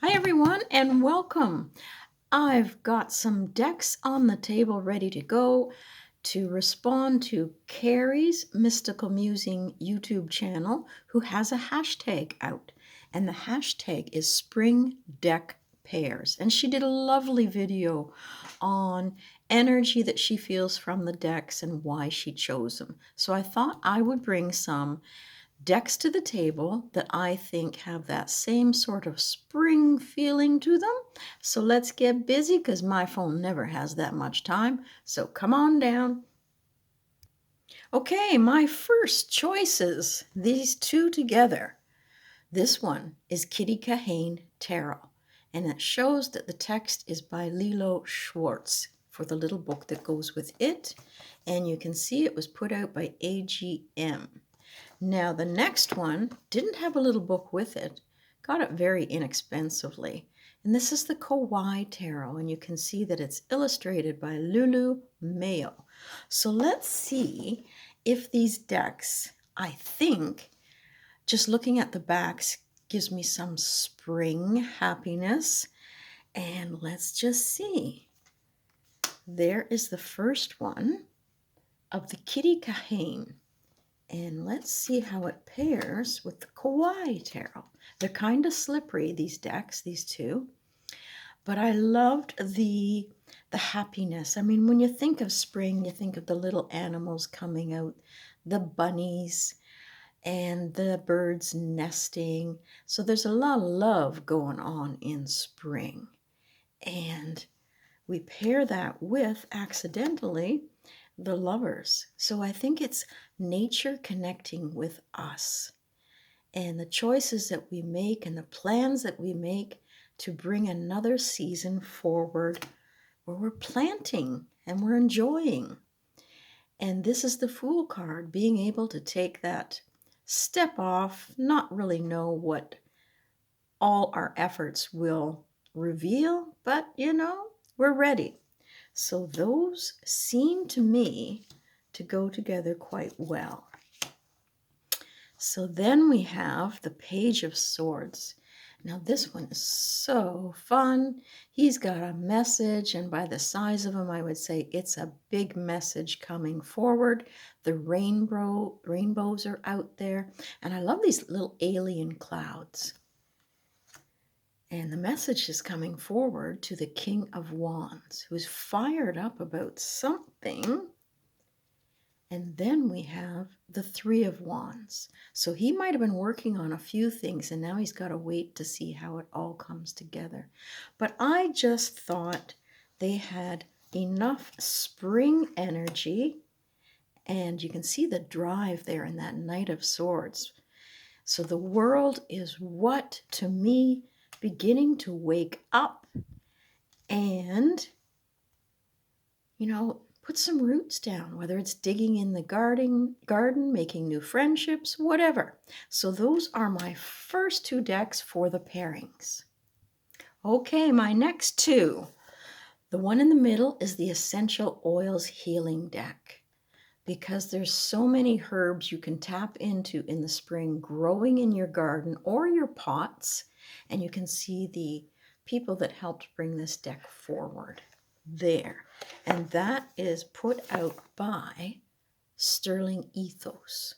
Hi everyone and welcome. I've got some decks on the table ready to go to respond to Carrie's Mystical Musing YouTube channel who has a hashtag out, and the hashtag is Spring Deck Pairs, and she did a lovely video on energy that she feels from the decks and why she chose them. So I thought I would bring some decks to the table that I think have that same sort of spring feeling to them. So let's get busy because my phone never has that much time. So come on down. Okay, my first choices, these two together. This one is Kitty Kahane Tarot, and it shows that the text is by Lilo Schwarz for the little book that goes with it. And you can see it was put out by AGM. Now, the next one didn't have a little book with it, got it very inexpensively. And this is the Kawaii Tarot, and you can see that it's illustrated by Lulu, Mayo. So let's see if these decks, I think, just looking at the backs gives me some spring happiness. And let's just see. There is the first one of the Kitty Kahane. And let's see how it pairs with the Kawaii Tarot. They're kind of slippery, these decks, these two. But I loved the happiness. I mean, when you think of spring, you think of the little animals coming out, the bunnies, and the birds nesting. So there's a lot of love going on in spring. And we pair that with, accidentally, the lovers. So I think it's nature connecting with us and the choices that we make and the plans that we make to bring another season forward where we're planting and we're enjoying. And this is the Fool card, being able to take that step off, not really know what all our efforts will reveal, but we're ready. So those seem to me to go together quite well. So then we have the Page of Swords. Now this one is so fun. He's got a message, and by the size of him, I would say it's a big message coming forward. The rainbows are out there, and I love these little alien clouds. And the message is coming forward to the King of Wands, who's fired up about something. And then we have the Three of Wands. So he might have been working on a few things, and now he's got to wait to see how it all comes together. But I just thought they had enough spring energy, and you can see the drive there in that Knight of Swords. So the world is what, to me, beginning to wake up and, put some roots down, whether it's digging in the garden, making new friendships, whatever. So those are my first two decks for the pairings. Okay, my next two. The one in the middle is the Essential Oils Healing deck, because there's so many herbs you can tap into in the spring growing in your garden or your pots. And you can see the people that helped bring this deck forward there. And that is put out by Sterling Ethos.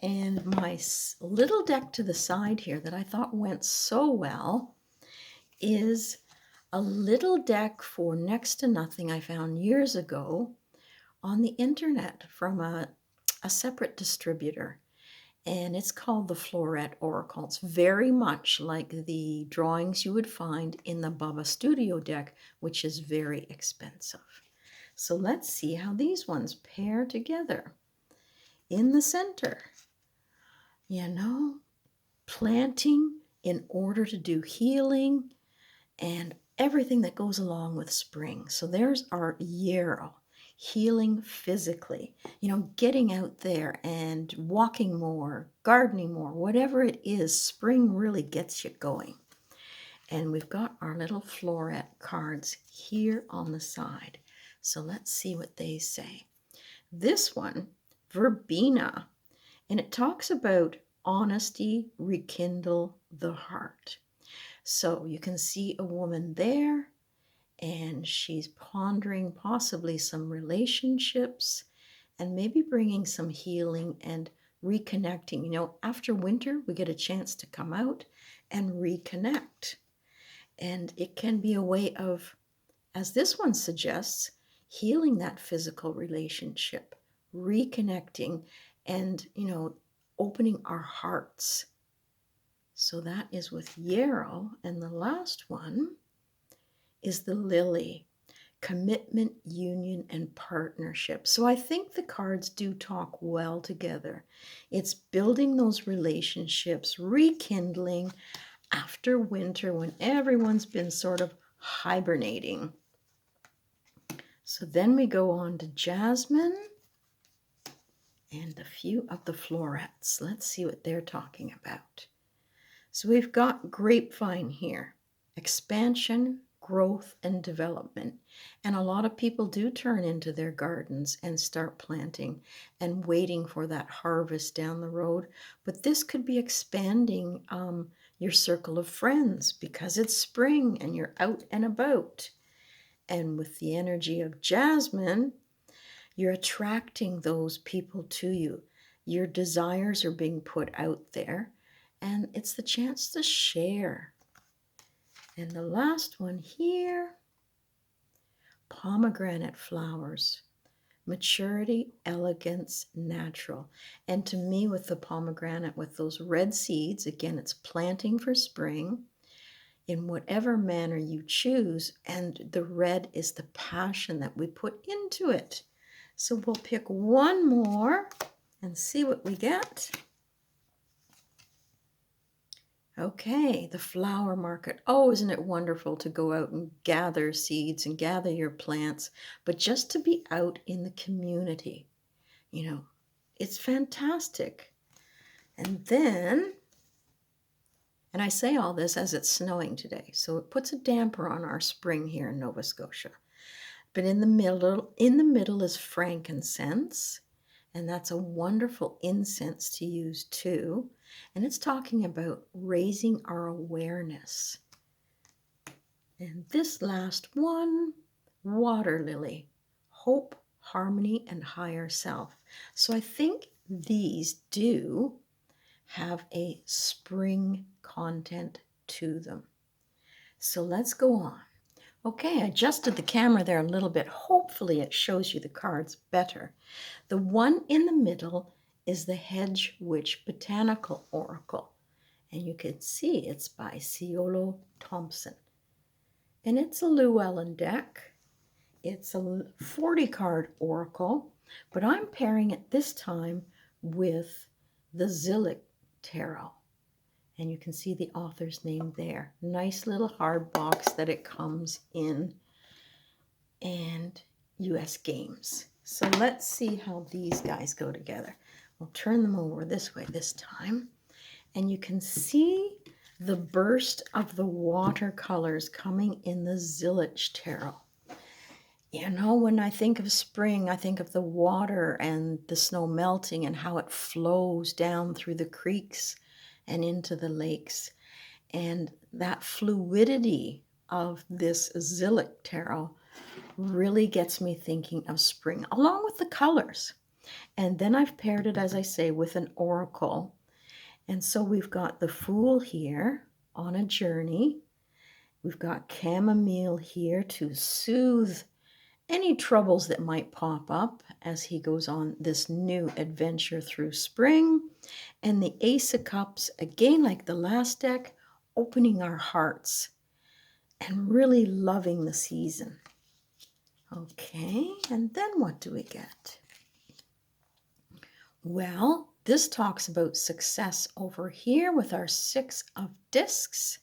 And my little deck to the side here that I thought went so well is a little deck for next to nothing I found years ago on the internet from a separate distributor. And it's called the Floret Oracle. It's very much like the drawings you would find in the Baba Studio deck, which is very expensive. So let's see how these ones pair together. In the center, planting in order to do healing and everything that goes along with spring. So there's our yarrow. Healing physically, getting out there and walking more, gardening more, whatever it is, spring really gets you going. And we've got our little Floret cards here on the side. So let's see what they say. This one, Verbena, and it talks about honesty, rekindle the heart. So you can see a woman there, and she's pondering possibly some relationships and maybe bringing some healing and reconnecting. You know, after winter, we get a chance to come out and reconnect. And it can be a way of, as this one suggests, healing that physical relationship, reconnecting, and, you know, opening our hearts. So that is with yarrow. And the last one is the lily, commitment, union, and partnership. So I think the cards do talk well together. It's building those relationships, rekindling after winter when everyone's been sort of hibernating. So then we go on to jasmine and a few of the florets. Let's see what they're talking about. So we've got grapevine here, expansion, growth, and development. And a lot of people do turn into their gardens and start planting and waiting for that harvest down the road. But this could be expanding your circle of friends because it's spring and you're out and about. And with the energy of jasmine, you're attracting those people to you. Your desires are being put out there, and it's the chance to share. And the last one here, pomegranate flowers, maturity, elegance, natural. And to me, with the pomegranate, with those red seeds, again, it's planting for spring in whatever manner you choose. And the red is the passion that we put into it. So we'll pick one more and see what we get. Okay, the flower market. Oh, isn't it wonderful to go out and gather seeds and gather your plants, but just to be out in the community. You know, it's fantastic. And then, and I say all this as it's snowing today, so it puts a damper on our spring here in Nova Scotia. But in the middle is frankincense, and that's a wonderful incense to use too. And it's talking about raising our awareness. And this last one, water lily, hope, harmony, and higher self. So I think these do have a spring content to them. So let's go on. Okay, I adjusted the camera there a little bit. Hopefully it shows you the cards better. The one in the middle is the Hedgewitch Botanical Oracle. And you can see it's by Ciolo Thompson. And it's a LLewelyn deck. It's a 40-card oracle, but I'm pairing it this time with the Zillich Tarot. And you can see the author's name there. Nice little hard box that it comes in, and US Games. So let's see how these guys go together. We'll turn them over this way this time. And you can see the burst of the watercolors coming in the Zillich Tarot. You know, when I think of spring, I think of the water and the snow melting and how it flows down through the creeks and into the lakes. And that fluidity of this Zillich Tarot really gets me thinking of spring, along with the colors. And then I've paired it, as I say, with an oracle. And so we've got the Fool here on a journey. We've got chamomile here to soothe any troubles that might pop up as he goes on this new adventure through spring. And the Ace of Cups, again, like the last deck, opening our hearts and really loving the season. Okay, and then what do we get? Well, this talks about success over here with our 6 of discs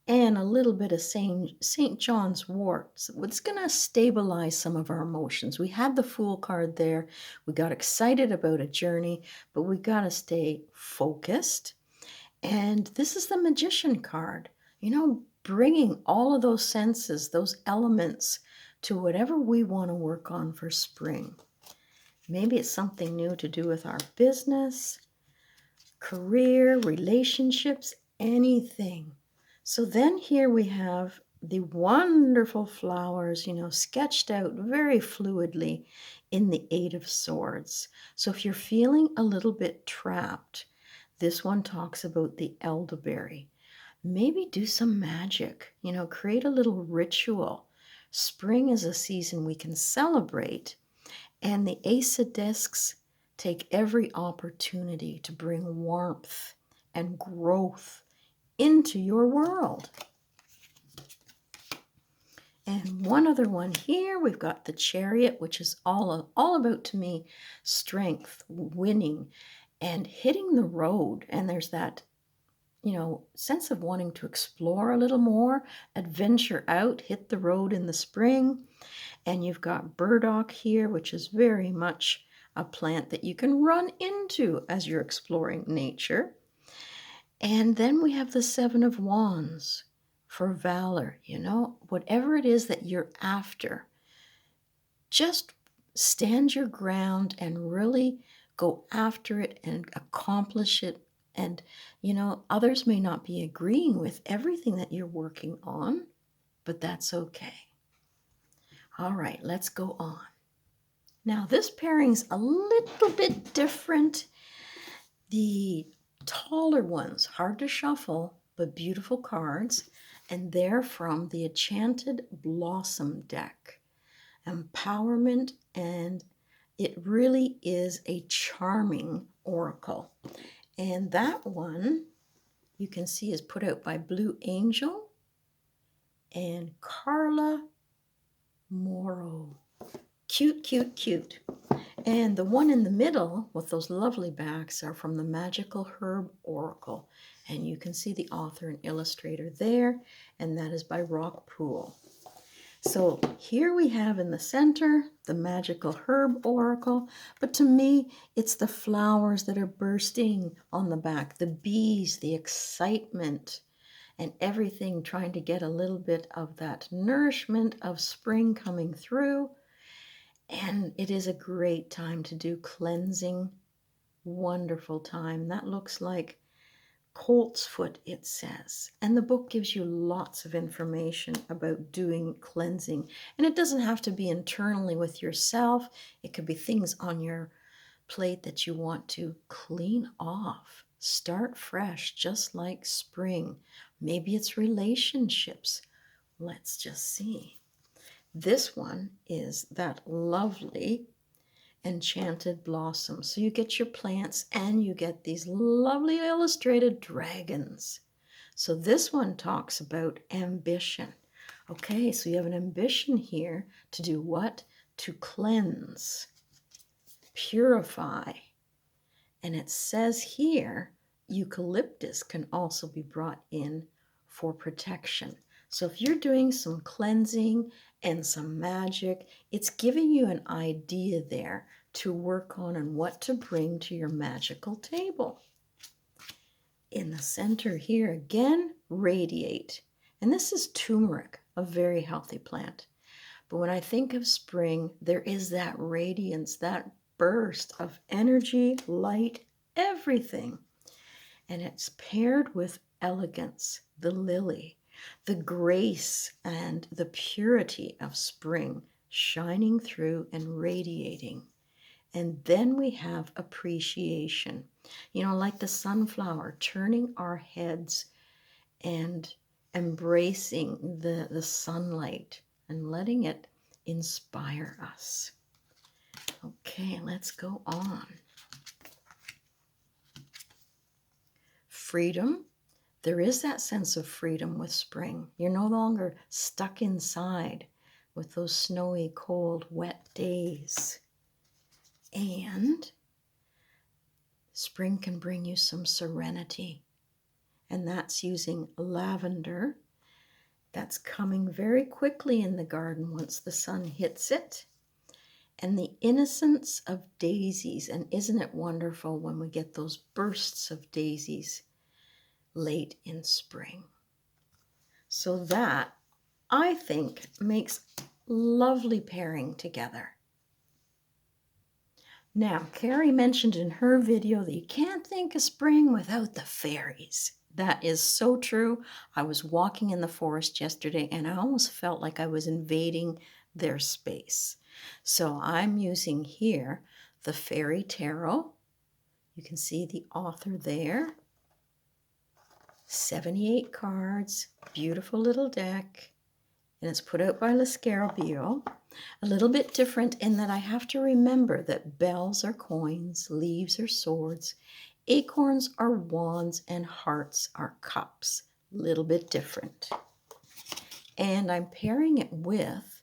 and a little bit of St. John's wort. So it's going to stabilize some of our emotions. We had the Fool card there. We got excited about a journey, but we got to stay focused. And this is the Magician card. You know, bringing all of those senses, those elements to whatever we want to work on for spring. Maybe it's something new to do with our business, career, relationships, anything. So then here we have the wonderful flowers, sketched out very fluidly in the Eight of Swords. So if you're feeling a little bit trapped, this one talks about the elderberry. Maybe do some magic, create a little ritual. Spring is a season we can celebrate, and the Ace of Discs take every opportunity to bring warmth and growth into your world. And one other one here, we've got the Chariot, which is all about, to me, strength, winning, and hitting the road. And there's that, sense of wanting to explore a little more, adventure out, hit the road in the spring. And you've got burdock here, which is very much a plant that you can run into as you're exploring nature. And then we have the Seven of Wands for valor, whatever it is that you're after. Just stand your ground and really go after it and accomplish it. And, others may not be agreeing with everything that you're working on, but that's okay. All right, let's go on. Now, this pairing's a little bit different. The taller ones, hard to shuffle, but beautiful cards, and they're from the Enchanted Blossom deck. Empowerment, and it really is a charming oracle. And that one, you can see, is put out by Blue Angel and Carla Morrow. Cute, cute, cute. And the one in the middle with those lovely backs are from the Magickal Herb Oracle. And you can see the author and illustrator there, and that is by Rockpool. So here we have in the center the Magickal Herb Oracle, but to me, it's the flowers that are bursting on the back, the bees, the excitement, and everything trying to get a little bit of that nourishment of spring coming through. And it is a great time to do cleansing. Wonderful time. That looks like colt's foot, it says. And the book gives you lots of information about doing cleansing. And it doesn't have to be internally with yourself. It could be things on your plate that you want to clean off. Start fresh, just like spring. Maybe it's relationships. Let's just see. This one is that lovely Enchanted Blossom. So you get your plants and you get these lovely illustrated dragons. So this one talks about ambition. Okay, so you have an ambition here to do what? To cleanse, purify. And it says here, eucalyptus can also be brought in for protection. So if you're doing some cleansing and some magic, it's giving you an idea there to work on and what to bring to your magical table. In the center here again, radiate. And this is turmeric, a very healthy plant. But when I think of spring, there is that radiance, that burst of energy, light, everything. And it's paired with elegance, the lily, the grace and the purity of spring shining through and radiating. And then we have appreciation, like the sunflower, turning our heads and embracing the sunlight and letting it inspire us. Okay, let's go on. Freedom. There is that sense of freedom with spring. You're no longer stuck inside with those snowy, cold, wet days. And spring can bring you some serenity. And that's using lavender. That's coming very quickly in the garden once the sun hits it. And the innocence of daisies. And isn't it wonderful when we get those bursts of daisies late in spring? So that, I think, makes lovely pairing together. Now, Carrie mentioned in her video that you can't think of spring without the fairies. That is so true. I was walking in the forest yesterday and I almost felt like I was invading their space. So I'm using here the Faerie Tarot. You can see the author there. 78 cards, beautiful little deck. And it's put out by Scarabeo. A little bit different in that I have to remember that bells are coins, leaves are swords, acorns are wands, and hearts are cups. A little bit different. And I'm pairing it with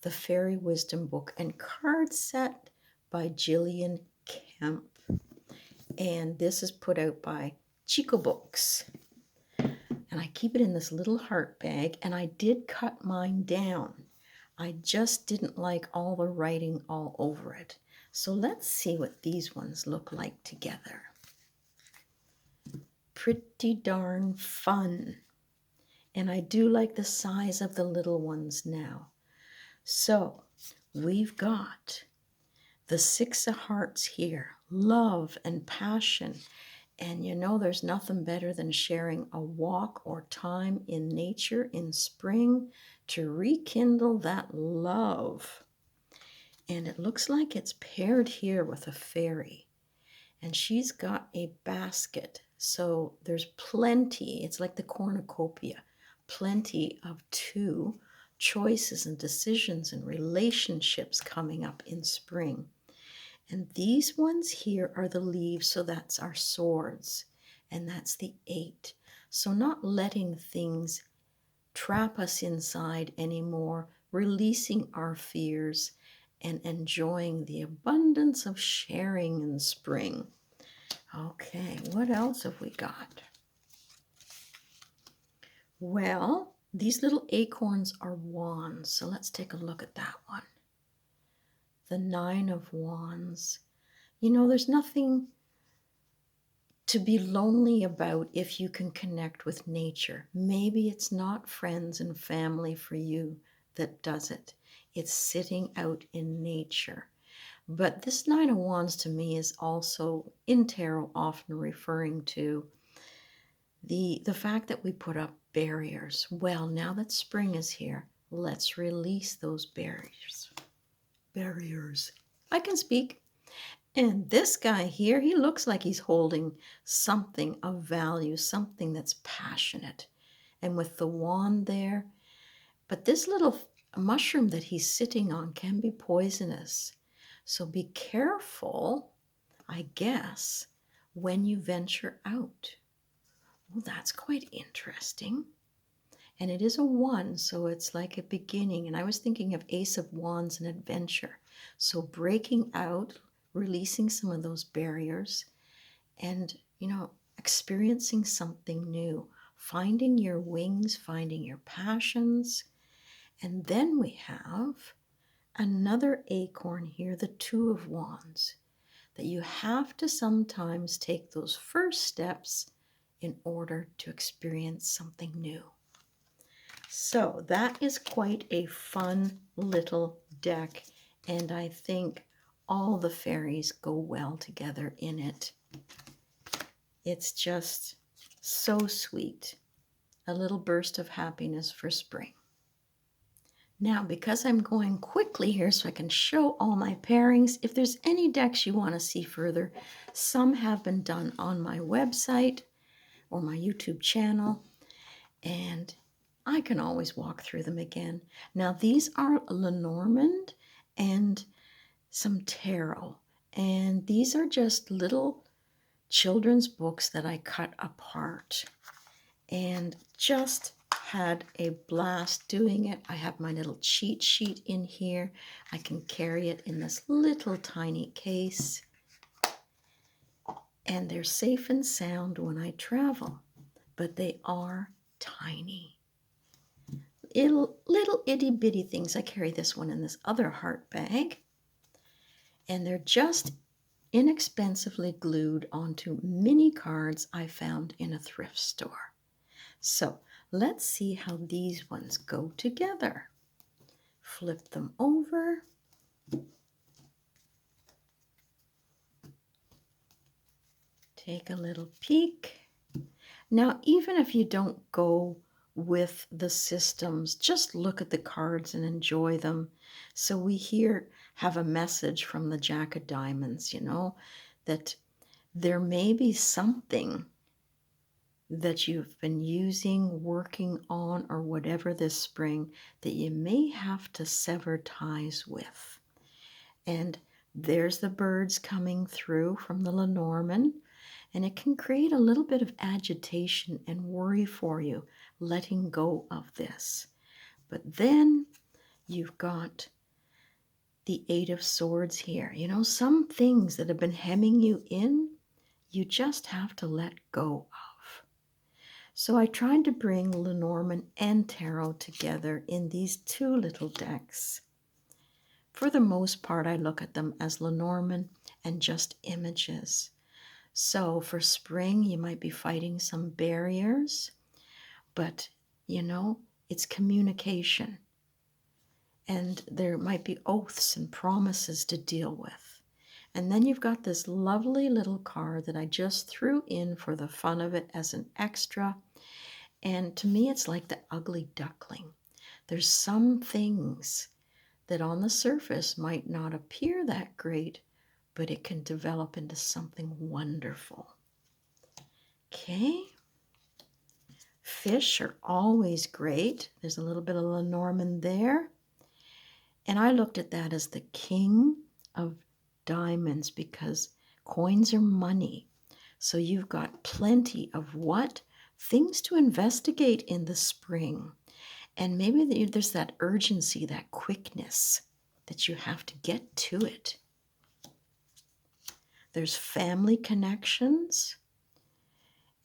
the Fairy Wisdom book and card set by Gillian Kemp. And this is put out by Cico Books. And I keep it in this little heart bag, and I did cut mine down. I just didn't like all the writing all over it. So let's see what these ones look like together. Pretty darn fun. And I do like the size of the little ones now. So we've got the 6 of Hearts here, love and passion. And you know, there's nothing better than sharing a walk or time in nature in spring to rekindle that love. And it looks like it's paired here with a fairy. And she's got a basket. So there's plenty, it's like the cornucopia, plenty of 2 choices and decisions and relationships coming up in spring. And these ones here are the leaves, so that's our swords, and that's the 8. So not letting things trap us inside anymore, releasing our fears, and enjoying the abundance of sharing in spring. Okay, what else have we got? Well, these little acorns are wands, so let's take a look at that one. The 9 of Wands. You know, there's nothing to be lonely about if you can connect with nature. Maybe it's not friends and family for you that does it. It's sitting out in nature. But this 9 of Wands to me is also in tarot often referring to the fact that we put up barriers. Well, now that spring is here, let's release those barriers. I can speak. And this guy here, he looks like he's holding something of value, something that's passionate. And with the wand there, but this little mushroom that he's sitting on can be poisonous. So be careful, I guess, when you venture out. Well, that's quite interesting. And it is a 1, so it's like a beginning. And I was thinking of Ace of Wands and adventure. So breaking out, releasing some of those barriers, and, you know, experiencing something new, finding your wings, finding your passions. And then we have another acorn here, the 2 of Wands, that you have to sometimes take those first steps in order to experience something new. So that is quite a fun little deck, and I think all the fairies go well together in it. It's just so sweet. A little burst of happiness for spring. Now, because I'm going quickly here so I can show all my pairings, if there's any decks you want to see further, some have been done on my website or my YouTube channel, and I can always walk through them again. Now, these are Lenormand and some tarot, and these are just little children's books that I cut apart and just had a blast doing it. I have my little cheat sheet in here. I can carry it in this little tiny case, and they're safe and sound when I travel, but they are tiny. Little itty bitty things. I carry this one in this other heart bag, and they're just inexpensively glued onto mini cards I found in a thrift store. So let's see how these ones go together. Flip them over. Take a little peek. Now, even if you don't go with the systems, just look at the cards and enjoy them. So we here have a message from the Jack of Diamonds, that there may be something that you've been using, working on, or whatever this spring that you may have to sever ties with. And there's the birds coming through from the Lenormand, and it can create a little bit of agitation and worry for you, letting go of this. But then you've got the Eight of Swords here. Some things that have been hemming you in, you just have to let go of. So I tried to bring Lenormand and Tarot together in these two little decks. For the most part, I look at them as Lenormand and just images. So for spring, you might be fighting some barriers, but it's communication. And there might be oaths and promises to deal with. And then you've got this lovely little card that I just threw in for the fun of it as an extra. And to me, it's like the ugly duckling. There's some things that on the surface might not appear that great, but it can develop into something wonderful. Okay. Fish are always great. There's a little bit of Lenormand there. And I looked at that as the king of diamonds because coins are money. So you've got plenty of what? Things to investigate in the spring. And maybe there's that urgency, that quickness that you have to get to it. There's family connections.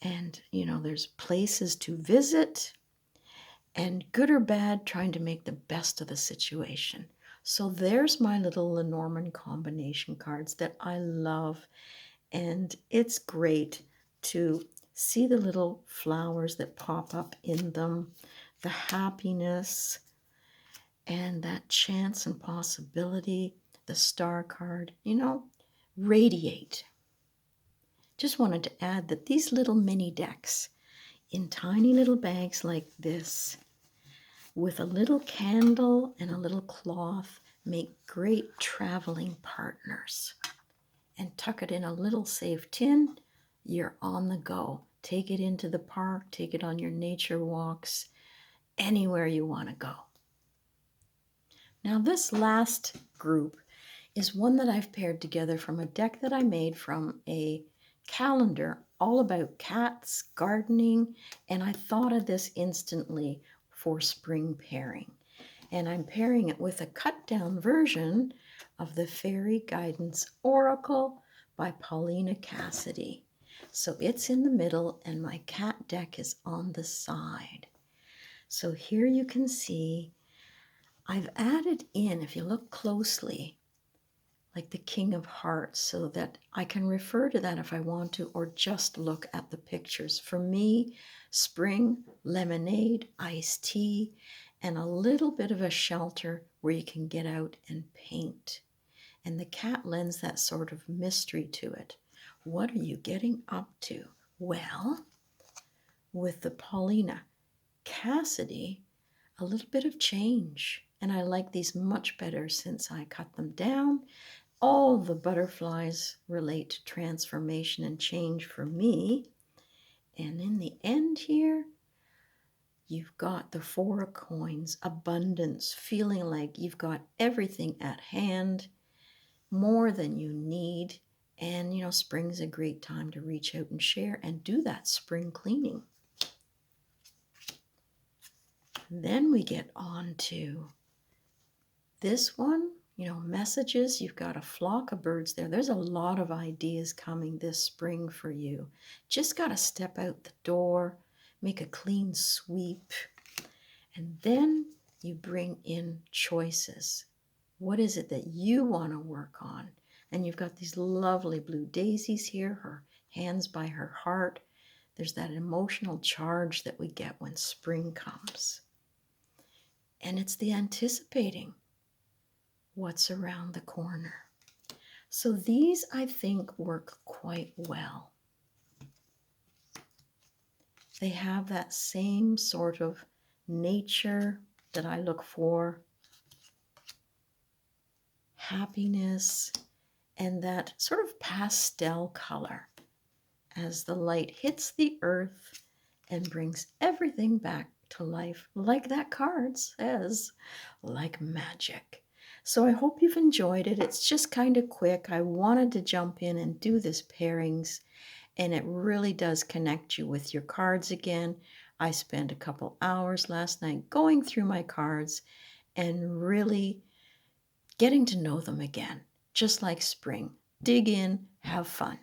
And, there's places to visit. And good or bad, trying to make the best of the situation. So there's my little Lenormand combination cards that I love. And it's great to see the little flowers that pop up in them, the happiness, and that chance and possibility, the star card, radiate. Just wanted to add that these little mini decks in tiny little bags like this, with a little candle and a little cloth, make great traveling partners. And tuck it in a little safe tin, you're on the go. Take it into the park, take it on your nature walks, anywhere you want to go. Now this last group is one that I've paired together from a deck that I made from a calendar all about cats, gardening, and I thought of this instantly for spring pairing. And I'm pairing it with a cut down version of the Fairy Guidance Oracle by Paulina Cassidy. So it's in the middle and my cat deck is on the side. So here you can see I've added in, if you look closely, like the King of Hearts, so that I can refer to that if I want to, or just look at the pictures. For me, spring, lemonade, iced tea, and a little bit of a shelter where you can get out and paint. And the cat lends that sort of mystery to it. What are you getting up to? Well, with the Paulina Cassidy, a little bit of change. And I like these much better since I cut them down. All the butterflies relate to transformation and change for me. And in the end here, you've got the Four of Coins, abundance, feeling like you've got everything at hand, more than you need. And, spring's a great time to reach out and share and do that spring cleaning. Then we get on to this one, messages. You've got a flock of birds there. There's a lot of ideas coming this spring for you. Just got to step out the door, make a clean sweep, and then you bring in choices. What is it that you want to work on? And you've got these lovely blue daisies here, her hands by her heart. There's that emotional charge that we get when spring comes. And it's the anticipating what's around the corner. So these, I think, work quite well. They have that same sort of nature that I look for, happiness, and that sort of pastel color as the light hits the earth and brings everything back to life, like that card says, like magic. So I hope you've enjoyed it. It's just kind of quick. I wanted to jump in and do this pairings, and it really does connect you with your cards again. I spent a couple hours last night going through my cards and really getting to know them again, just like spring. Dig in, have fun.